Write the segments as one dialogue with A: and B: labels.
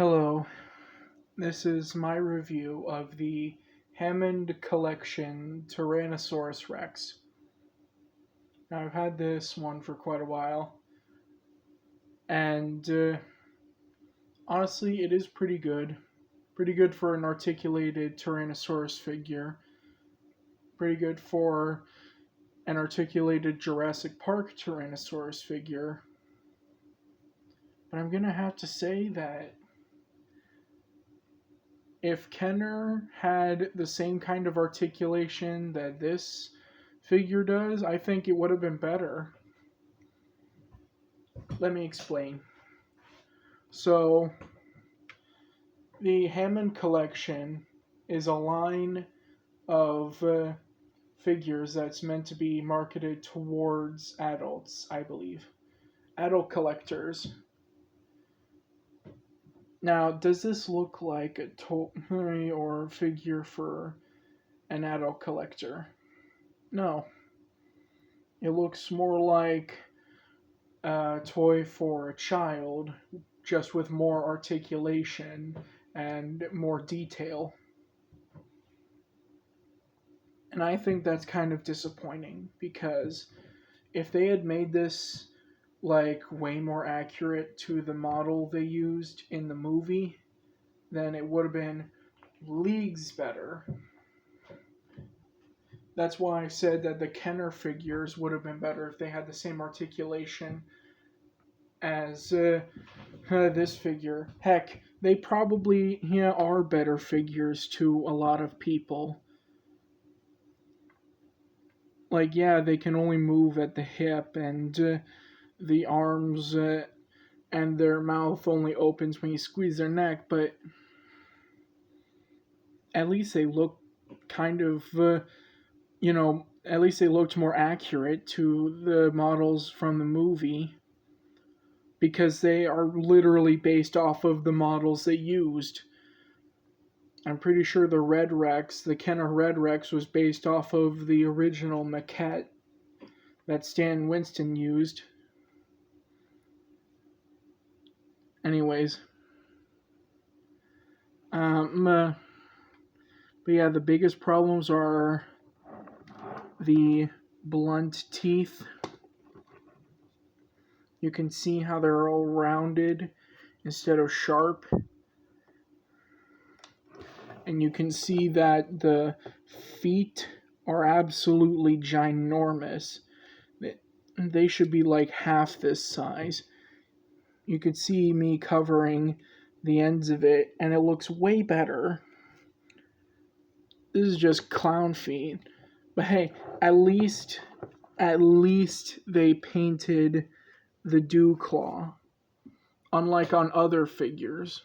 A: Hello, this is my review of the Hammond collection Tyrannosaurus Rex. Now, I've had this one for quite a while, and honestly, it is pretty good. Pretty good for an articulated Tyrannosaurus figure. Pretty good for an articulated Jurassic Park Tyrannosaurus figure. But I'm gonna have to say that if Kenner had the same kind of articulation that this figure does, I think it would have been better. Let me explain. So, the Hammond collection is a line of figures that's meant to be marketed towards adults, I believe. Adult collectors. Now, does this look like a toy or figure for an adult collector? No. It looks more like a toy for a child, just with more articulation and more detail. And I think that's kind of disappointing because if they had made this like way more accurate to the model they used in the movie, then it would have been leagues better. That's why I said that the Kenner figures would have been better if they had the same articulation as this figure. Heck, they probably are better figures to a lot of people. Like, yeah, they can only move at the hip, and the arms and their mouth only opens when you squeeze their neck, but at least they look kind of, at least they looked more accurate to the models from the movie because they are literally based off of the models they used. I'm pretty sure the Red Rex, the Kenner Red Rex, was based off of the original maquette that Stan Winston used. Anyways. But yeah, the biggest problems are the blunt teeth. You can see how they're all rounded instead of sharp. And you can see that the feet are absolutely ginormous. They should be like half this size. You could see me covering the ends of it, and it looks way better. This is just clown feet. But hey, at least they painted the dew claw, unlike on other figures,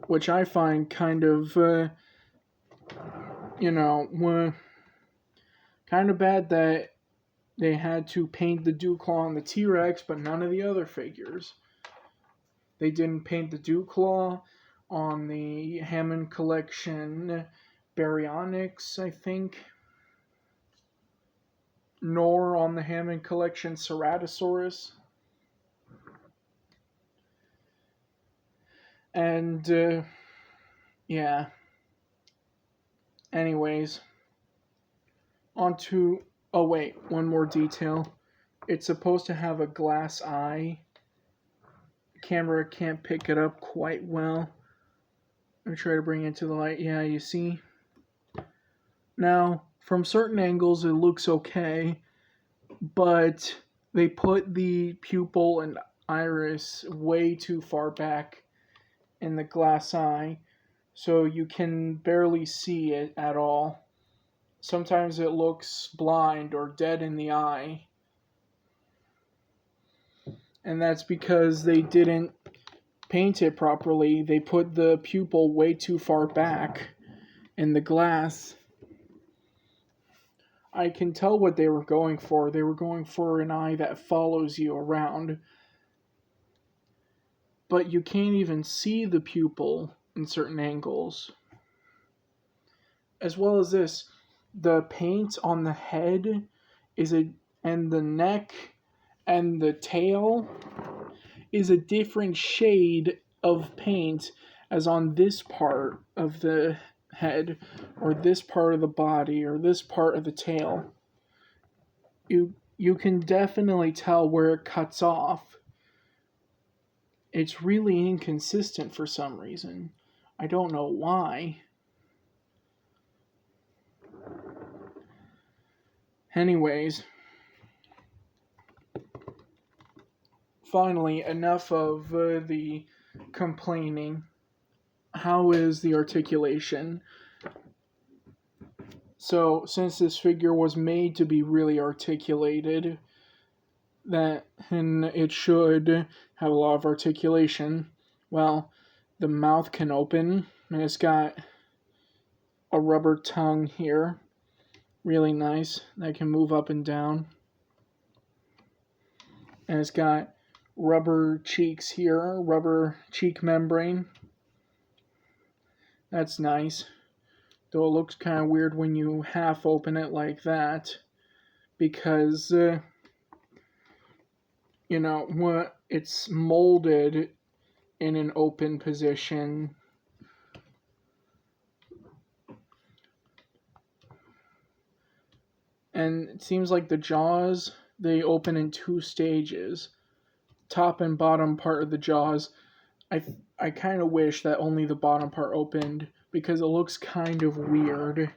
A: which I find kind of, kind of bad that they had to paint the dew claw on the T-Rex, but none of the other figures. They didn't paint the dew claw on the Hammond collection Baryonyx, I think, nor on the Hammond collection Ceratosaurus. And, yeah. Anyways, on to... Oh, wait, one more detail. It's supposed to have a glass eye. The camera can't pick it up quite well. Let me try to bring it to the light. Yeah, you see? Now, from certain angles, it looks okay, but they put the pupil and iris way too far back in the glass eye, so you can barely see it at all. Sometimes it looks blind or dead in the eye. And that's because they didn't paint it properly. They put the pupil way too far back in the glass. I can tell what they were going for. They were going for an eye that follows you around. But you can't even see the pupil in certain angles. As well as this, the paint on the head and the neck and the tail is a different shade of paint as on this part of the head, or this part of the body, or this part of the tail. You can definitely tell where it cuts off. It's really inconsistent for some reason. I don't know why. Anyways, finally, enough of the complaining. How is the articulation? So, since this figure was made to be really articulated, and it should have a lot of articulation, well, the mouth can open, and it's got a rubber tongue here. Really nice. That can move up and down. And it's got rubber cheeks here, rubber cheek membrane. That's nice. Though it looks kind of weird when you half open it like that. Because, it's molded in an open position. And it seems like the jaws, they open in 2 stages. Top and bottom part of the jaws. I kind of wish that only the bottom part opened, because it looks kind of weird.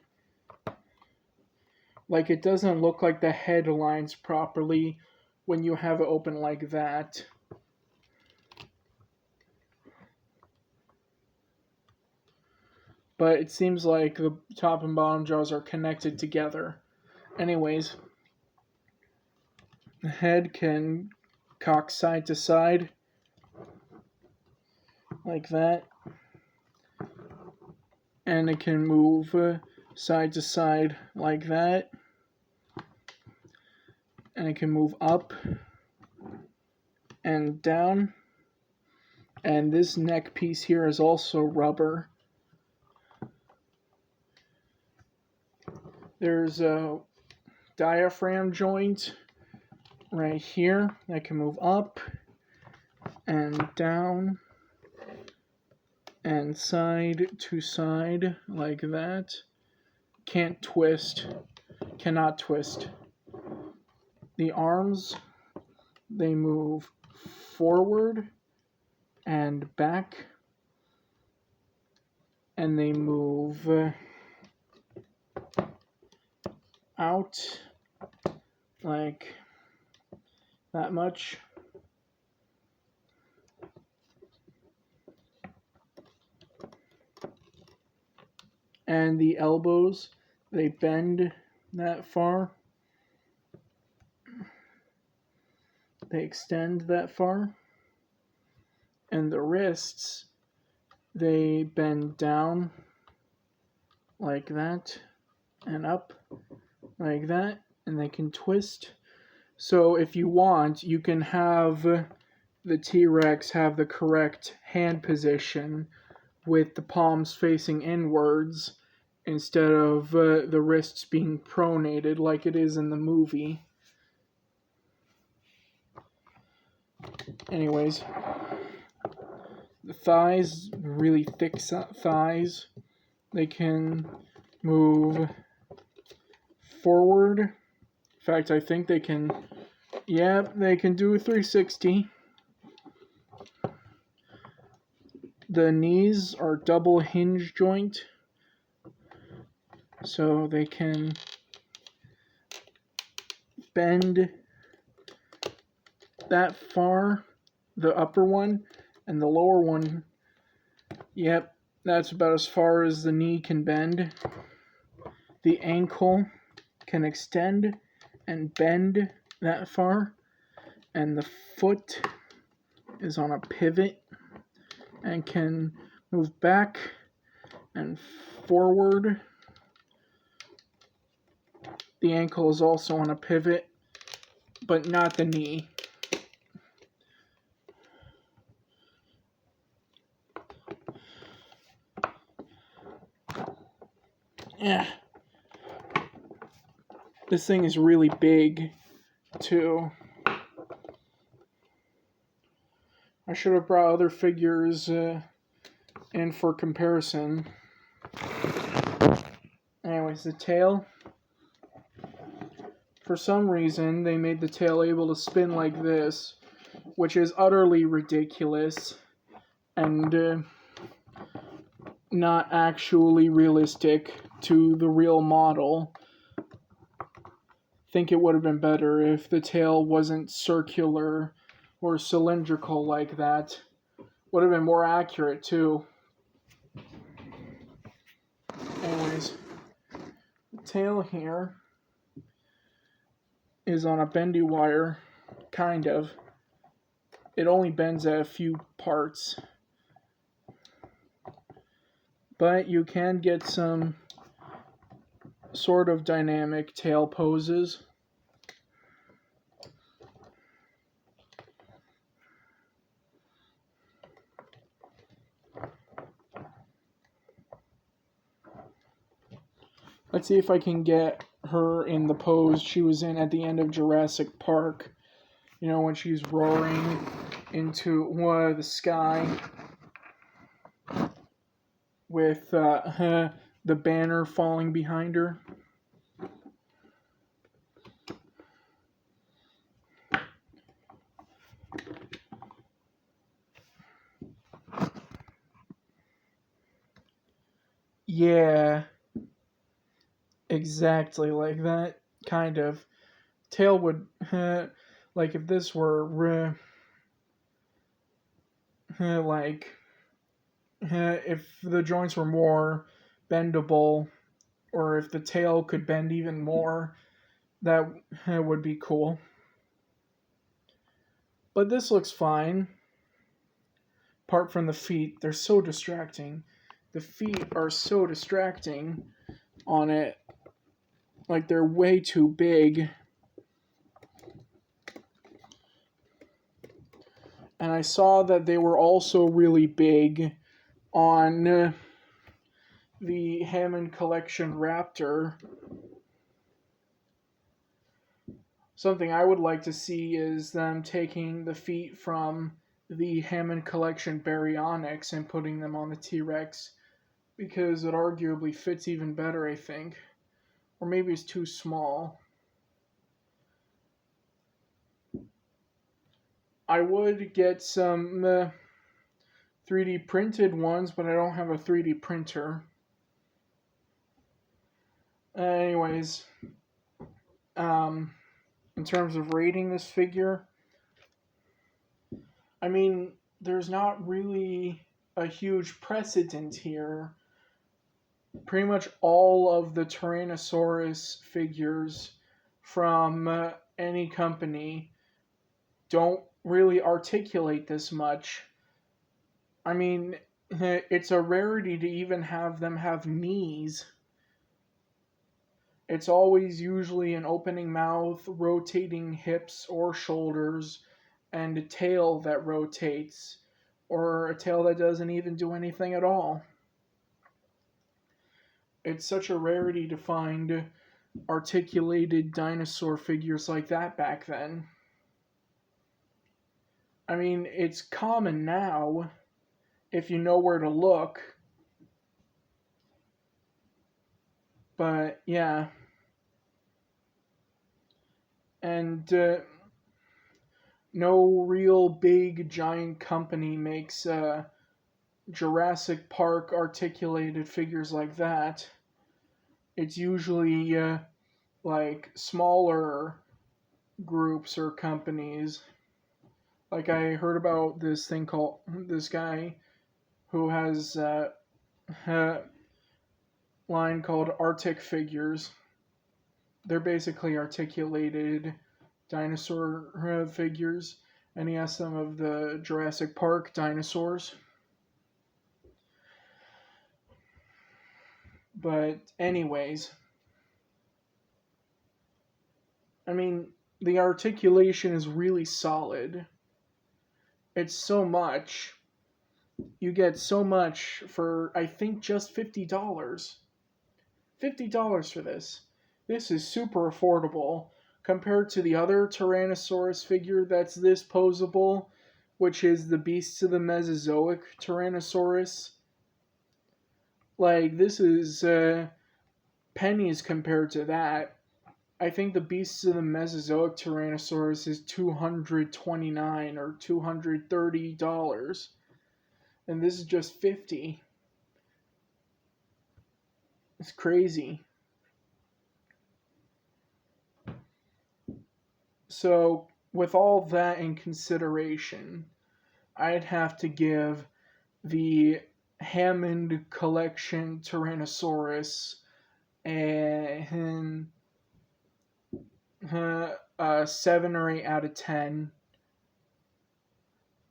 A: Like, it doesn't look like the head lines properly when you have it open like that. But it seems like the top and bottom jaws are connected together. Anyways, the head can cock side to side, like that. And it can move side to side like that. And it can move up and down. And this neck piece here is also rubber. There's a diaphragm joint right here that can move up and down and side to side like that. Cannot twist. The arms, they move forward and back, and they move out like that much. And the elbows, they bend that far. They extend that far. And the wrists, they bend down like that and up like that, and they can twist. So if you want, you can have the T-Rex have the correct hand position with the palms facing inwards instead of the wrists being pronated like it is in the movie. Anyways, the thighs, really thick thighs, they can move forward. In fact, I think they can, they can do a 360. The knees are double hinge joint, so they can bend that far, the upper one, and the lower one, that's about as far as the knee can bend. The ankle can extend and bend that far, and the foot is on a pivot and can move back and forward. The ankle is also on a pivot, but not the knee. This thing is really big, too. I should have brought other figures in for comparison. Anyways, the tail. For some reason, they made the tail able to spin like this, which is utterly ridiculous and not actually realistic to the real model. I think it would have been better if the tail wasn't circular or cylindrical like that. Would have been more accurate too. Anyways, the tail here is on a bendy wire, kind of. It only bends at a few parts. But you can get some sort of dynamic tail poses. Let's see if I can get her in the pose she was in at the end of Jurassic Park. You know, when she's roaring into the sky with the banner falling behind her. Yeah, exactly like that, kind of. Tail would, like if this were, like, if the joints were more bendable, or if the tail could bend even more, that would be cool. But this looks fine. Apart from the feet, they're so distracting. The feet are so distracting on it. Like they're way too big. And I saw that they were also really big on the Hammond Collection Raptor. Something I would like to see is them taking the feet from the Hammond Collection Baryonyx and putting them on the T-Rex, because it arguably fits even better, I think. Or maybe it's too small. I would get some 3D printed ones, but I don't have a 3D printer. Anyways, in terms of rating this figure, I mean, there's not really a huge precedent here. Pretty much all of the Tyrannosaurus figures from any company don't really articulate this much. I mean, it's a rarity to even have them have knees. It's always usually an opening mouth, rotating hips or shoulders, and a tail that rotates, or a tail that doesn't even do anything at all. It's such a rarity to find articulated dinosaur figures like that back then. I mean, it's common now if you know where to look. But yeah. And no real big giant company makes Jurassic Park articulated figures like that. It's usually like smaller groups or companies. Like I heard about this guy who has a line called Arctic Figures. They're basically articulated dinosaur figures, and he has some of the Jurassic Park dinosaurs. But anyways, I mean, the articulation is really solid. It's so much. You get so much for, I think, just $50. $50 for this. This is super affordable compared to the other Tyrannosaurus figure that's this posable. which is the Beasts of the Mesozoic Tyrannosaurus. Like, this is pennies compared to that. I think the Beasts of the Mesozoic Tyrannosaurus is $229 or $230, and this is just 50. It's crazy. So, with all that in consideration, I'd have to give the Hammond collection Tyrannosaurus and a 7 or 8 out of 10.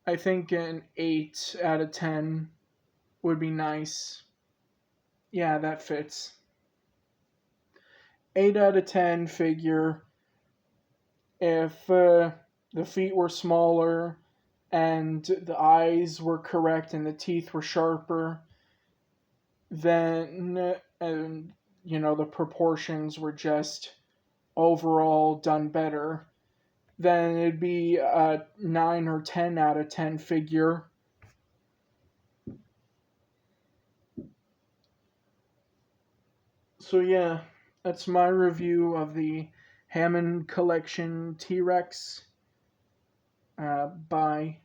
A: I think an 8 out of 10 would be nice. Yeah, that fits. 8 out of 10 figure. If the feet were smaller and the eyes were correct and the teeth were sharper, then, the proportions were just overall done better, then it'd be a 9 or 10 out of 10 figure. So, yeah, that's my review of the Hammond Collection T Rex. Bye.